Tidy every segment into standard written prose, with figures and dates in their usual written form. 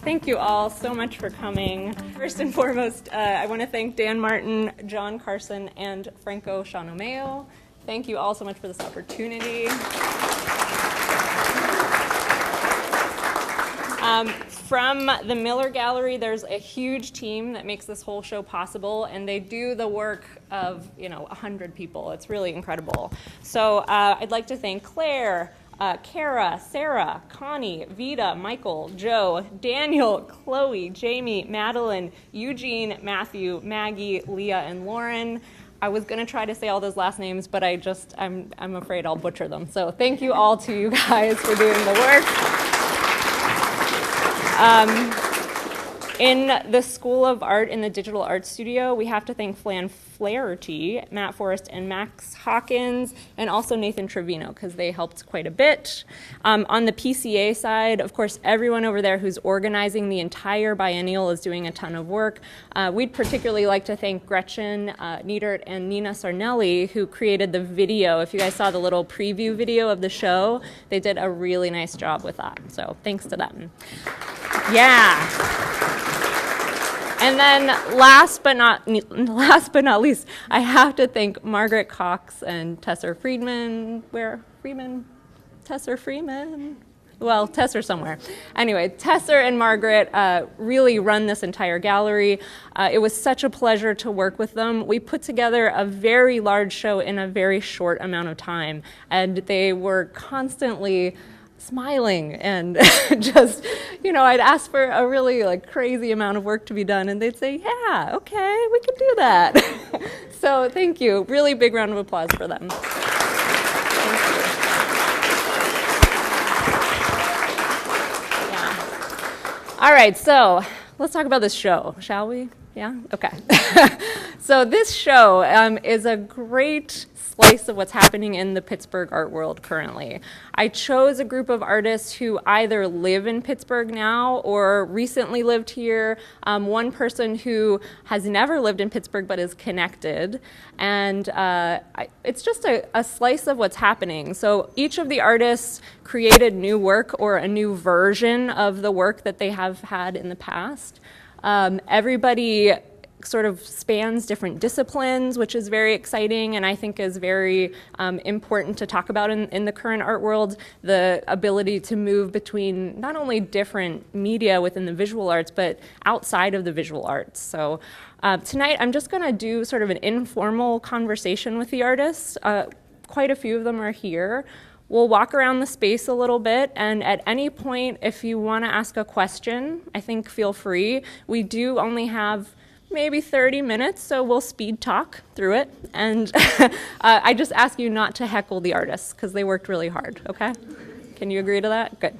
Thank you all so much for coming. First and foremost, I want to thank Dan Martin, John Carson, and Franco Shanomeo. Thank you all so much for this opportunity. From the Miller Gallery, there's a huge team that makes this whole show possible, and they do the work of 100 people. It's really incredible. So I'd like to thank Claire, Kara, Sarah, Connie, Vita, Michael, Joe, Daniel, Chloe, Jamie, Madeline, Eugene, Matthew, Maggie, Leah, and Lauren. I was going to try to say all those last names, but I'm afraid I'll butcher them. So thank you all to you guys for doing the work. In the School of Art in the Digital Art Studio, we have to thank Flan Flaherty, Matt Forrest, and Max Hawkins, and also Nathan Trevino, because they helped quite a bit. On the PCA side, of course, everyone over there who's organizing the entire biennial is doing a ton of work. We'd particularly like to thank Gretchen Niedert and Nina Sarnelli, who created the video. If you guys saw the little preview video of the show, they did a really nice job with that. So thanks to them. Yeah. And then last but not least, I have to thank Margaret Cox and Tesser Friedman. Tesser Freeman? Well, Tesser somewhere. Anyway, Tesser and Margaret really run this entire gallery. It was such a pleasure to work with them. We put together a very large show in a very short amount of time, and they were constantly smiling and just, I'd ask for a really crazy amount of work to be done, and they'd say, yeah, okay, we can do that. So thank you. Really big round of applause for them. Thank you. Yeah. All right, so let's talk about this show, shall we? Yeah? Okay. So this show is a great slice of what's happening in the Pittsburgh art world currently. I chose a group of artists who either live in Pittsburgh now or recently lived here. One person who has never lived in Pittsburgh but is connected. And it's just a slice of what's happening. So each of the artists created new work or a new version of the work that they have had in the past. Everybody sort of spans different disciplines, which is very exciting and I think is very important to talk about in the current art world, the ability to move between not only different media within the visual arts, but outside of the visual arts. So tonight I'm just going to do sort of an informal conversation with the artists. Quite a few of them are here. We'll walk around the space a little bit, and at any point, if you want to ask a question, I think feel free. We do only have maybe 30 minutes, so we'll speed talk through it. And I just ask you not to heckle the artists, because they worked really hard, okay? Can you agree to that? Good.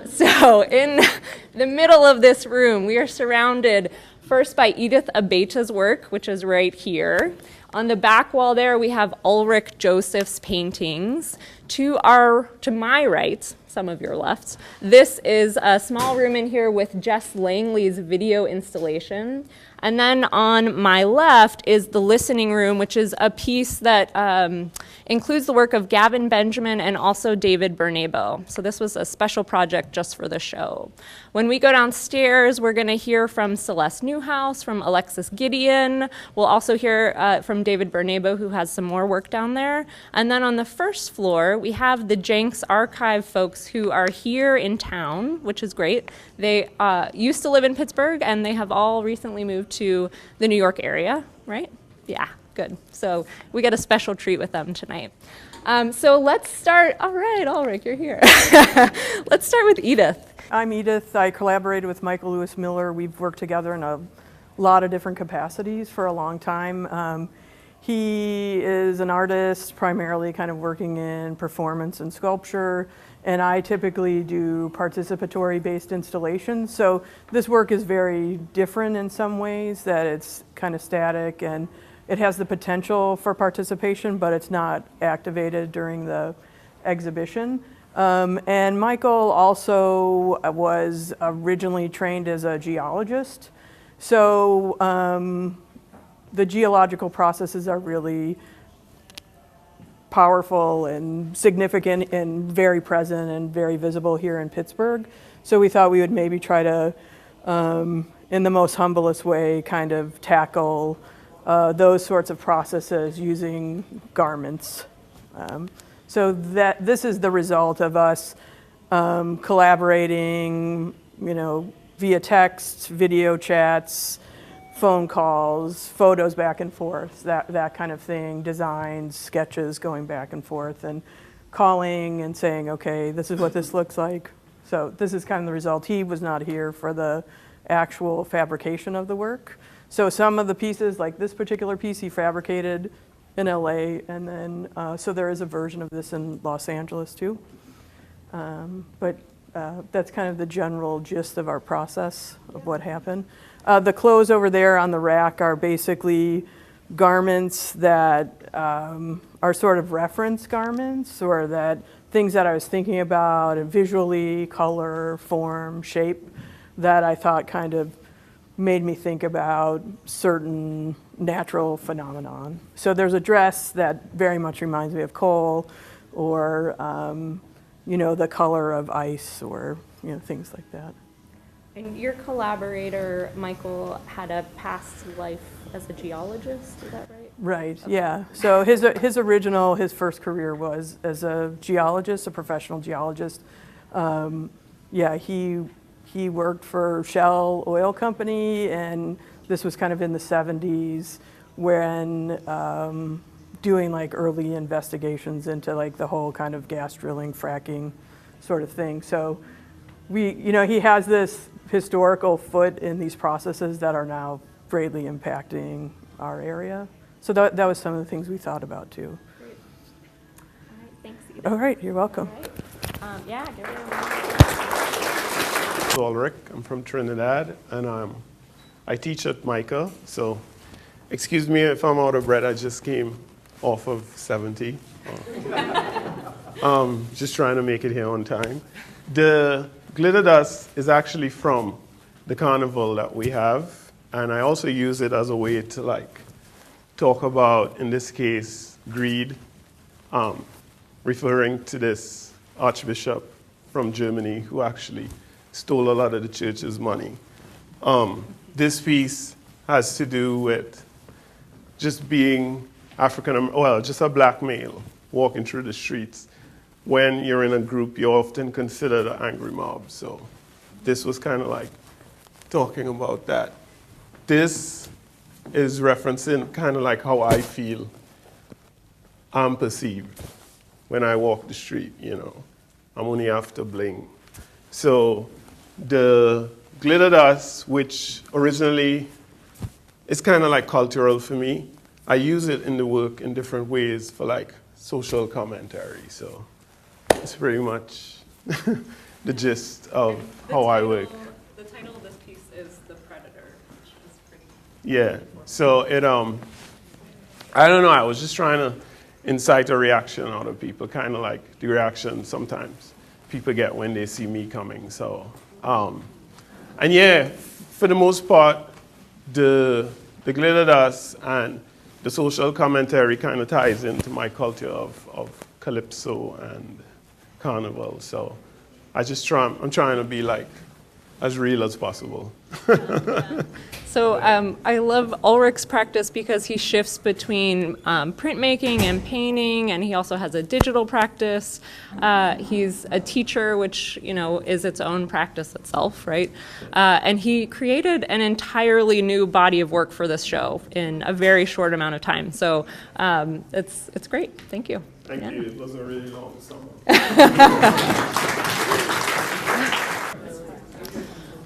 So in the middle of this room, we are surrounded first by Edith Abeyta's work, which is right here. On the back wall there, we have Ulric Joseph's paintings. To my right, some of your left, this is a small room in here with Jess Langley's video installation. And then on my left is the listening room, which is a piece that includes the work of Gavin Benjamin and also David Bernabo. So this was a special project just for the show. When we go downstairs, we're going to hear from Celeste Neuhaus, from Alexis Gideon. We'll also hear from David Bernabo, who has some more work down there. And then on the first floor, we have the Janks archive folks who are here in town, which is great. They used to live in Pittsburgh, and they have all recently moved to the New York area, right? Yeah, good. So we get a special treat with them tonight. So let's start. All right, Ulric, you're here. Let's start with Edith. I'm Edith. I collaborated with Michael Lewis Miller. We've worked together in a lot of different capacities for a long time. He is an artist, primarily kind of working in performance and sculpture, and I typically do participatory-based installations. So this work is very different in some ways, that it's kind of static and it has the potential for participation, but it's not activated during the exhibition. And Michael also was originally trained as a geologist. So the geological processes are really powerful and significant and very present and very visible here in Pittsburgh. So we thought we would maybe try to, in the most humblest way, kind of tackle those sorts of processes using garments. So that this is the result of us collaborating, via text, video chats, phone calls, photos back and forth, that kind of thing, designs, sketches going back and forth, and calling and saying, okay, this is what this looks like. So this is kind of the result. He was not here for the actual fabrication of the work. So some of the pieces, like this particular piece, he fabricated in LA, and then, so there is a version of this in Los Angeles too. But that's kind of the general gist of our process of what happened. The clothes over there on the rack are basically garments that are sort of reference garments, or that things that I was thinking about, and visually, color, form, shape, that I thought kind of made me think about certain natural phenomenon. So there's a dress that very much reminds me of coal, or the color of ice, or things like that. And your collaborator, Michael, had a past life as a geologist, is that right? Right, Okay. yeah. So his first career was as a geologist, a professional geologist. He worked for Shell Oil Company, and this was kind of in the 70s when doing like early investigations into like the whole kind of gas drilling, fracking sort of thing. So he has this historical foot in these processes that are now greatly impacting our area. So that was some of the things we thought about too. Great. All right, thanks, Edith. All right, you're welcome. All right. Ulric. I'm from Trinidad, and I teach at Micah. So, excuse me if I'm out of breath. I just came off of 70. Just trying to make it here on time. The glitter dust is actually from the carnival that we have, and I also use it as a way to talk about, in this case, greed, referring to this archbishop from Germany who actually stole a lot of the church's money. This piece has to do with just being just a black male walking through the streets. When you're in a group, you're often considered an angry mob. So this was kind of like talking about that. This is referencing kind of like how I feel I'm perceived when I walk the street, I'm only after bling. So the glitter dust, which originally is kind of like cultural for me, I use it in the work in different ways for like social commentary. So it's pretty much the gist of how I work. The title of this piece is The Predator, which is pretty... Yeah, so I don't know, I was just trying to incite a reaction out of people, kind of like the reaction sometimes people get when they see me coming. So, and yeah, for the most part, the glitter dust and the social commentary kind of ties into my culture of calypso and carnival. So I'm trying to be like as real as possible. So I love Ulric's practice because he shifts between printmaking and painting, and he also has a digital practice. He's a teacher, which is its own practice itself, right? And he created an entirely new body of work for this show in a very short amount of time. So it's great. Thank you. Thank you. It was a really long summer.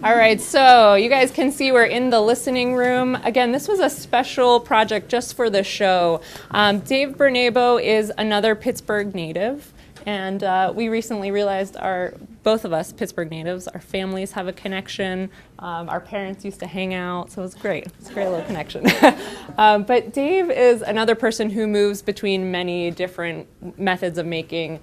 All right, so you guys can see we're in the listening room. Again, this was a special project just for the show. Dave Bernabo is another Pittsburgh native, and we recently realized both of us, Pittsburgh natives, our families have a connection. Our parents used to hang out, so it's great. It's a great little connection. But Dave is another person who moves between many different methods of making.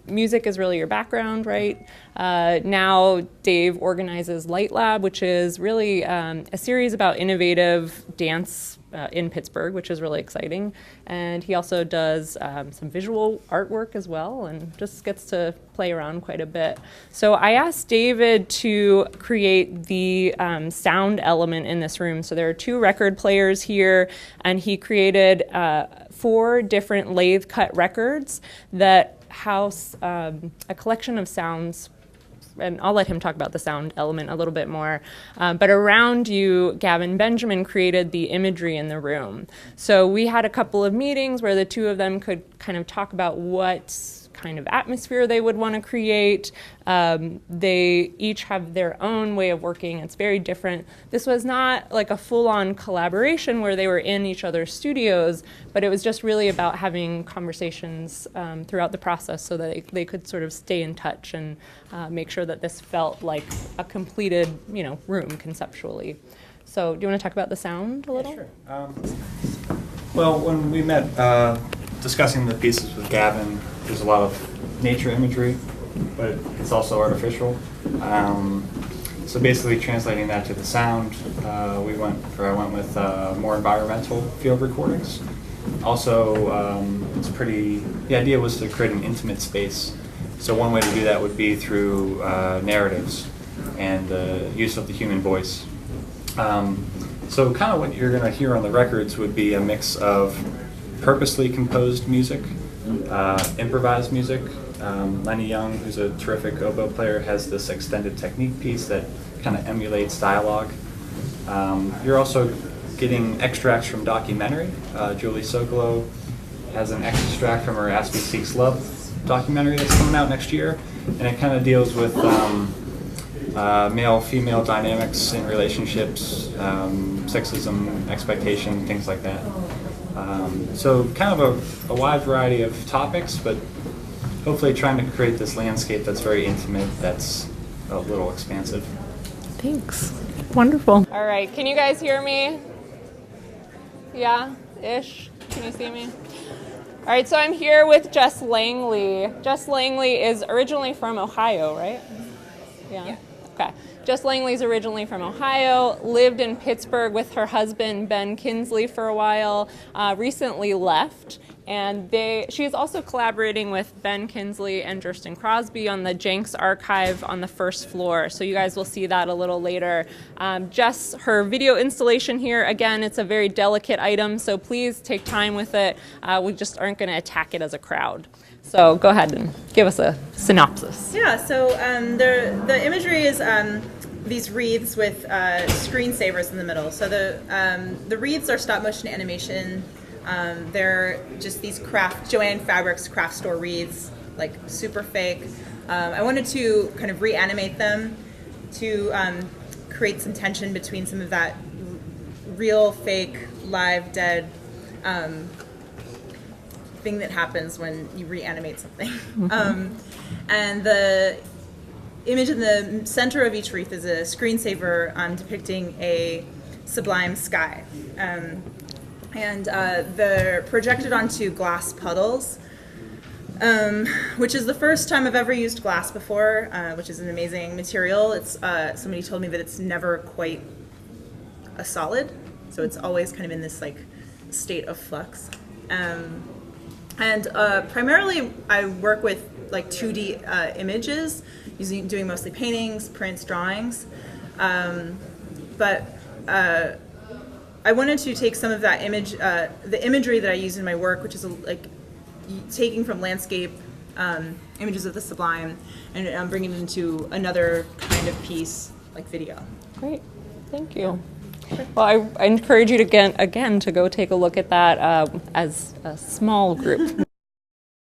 music is really your background, right? Now Dave organizes Lightlab, which is really a series about innovative dance in Pittsburgh, which is really exciting. And he also does some visual artwork as well, and just gets to play around quite a bit. So I asked David to create the sound element in this room. So there are 2 record players here, and he created 4 different lathe cut records that house a collection of sounds, and I'll let him talk about the sound element a little bit more. But around you, Gavin Benjamin created the imagery in the room. So we had a couple of meetings where the 2 of them could kind of talk about what kind of atmosphere they would want to create. They each have their own way of working. It's very different. This was not like a full-on collaboration where they were in each other's studios, but it was just really about having conversations throughout the process so that they could sort of stay in touch and make sure that this felt like a completed, room conceptually. So do you want to talk about the sound a little? Yeah, sure. Well, when we met discussing the pieces with Gavin, there's a lot of nature imagery, but it's also artificial. So basically translating that to the sound, I went with more environmental field recordings. Also, the idea was to create an intimate space. So one way to do that would be through narratives and the use of the human voice. So kind of what you're going to hear on the records would be a mix of purposely composed music, improvised music. Lenny Young, who's a terrific oboe player, has this extended technique piece that kind of emulates dialogue. You're also getting extracts from documentary. Julie Sokolow has an extract from her As We Seeks Love documentary that's coming out next year, and it kind of deals with male-female dynamics in relationships, sexism, expectation, things like that. So kind of a wide variety of topics, but hopefully trying to create this landscape that's very intimate, that's a little expansive. Thanks. Wonderful. All right, can you guys hear me? Yeah, ish. Can you see me? All right, so I'm here with Jess Langley. Jess Langley is originally from Ohio, right? Yeah. Okay. Jess Langley's originally from Ohio, lived in Pittsburgh with her husband, Ben Kinsley, for a while, recently left. And she is also collaborating with Ben Kinsley and Jersten Crosby on the Janks archive on the first floor. So you guys will see that a little later. Jess, her video installation here, again, it's a very delicate item, so please take time with it. We just aren't going to attack it as a crowd. So go ahead and give us a synopsis. Yeah, so the imagery is these wreaths with screensavers in the middle. So the wreaths are stop motion animation. They're just these Joanne Fabrics craft store wreaths, like super fake. I wanted to kind of reanimate them to create some tension between some of that real, fake, live, dead thing that happens when you reanimate something. Mm-hmm. And the image in the center of each wreath is a screensaver depicting a sublime sky. And they're projected onto glass puddles, which is the first time I've ever used glass before, which is an amazing material. It's somebody told me that it's never quite a solid, so it's always kind of in this like state of flux. And primarily I work with like 2D images, doing mostly paintings, prints, drawings, but I wanted to take some of that image, the imagery that I use in my work, which is like taking from landscape images of the sublime, and bringing it into another kind of piece, like video. Great, thank you. Well, I encourage you to again to go take a look at that as a small group.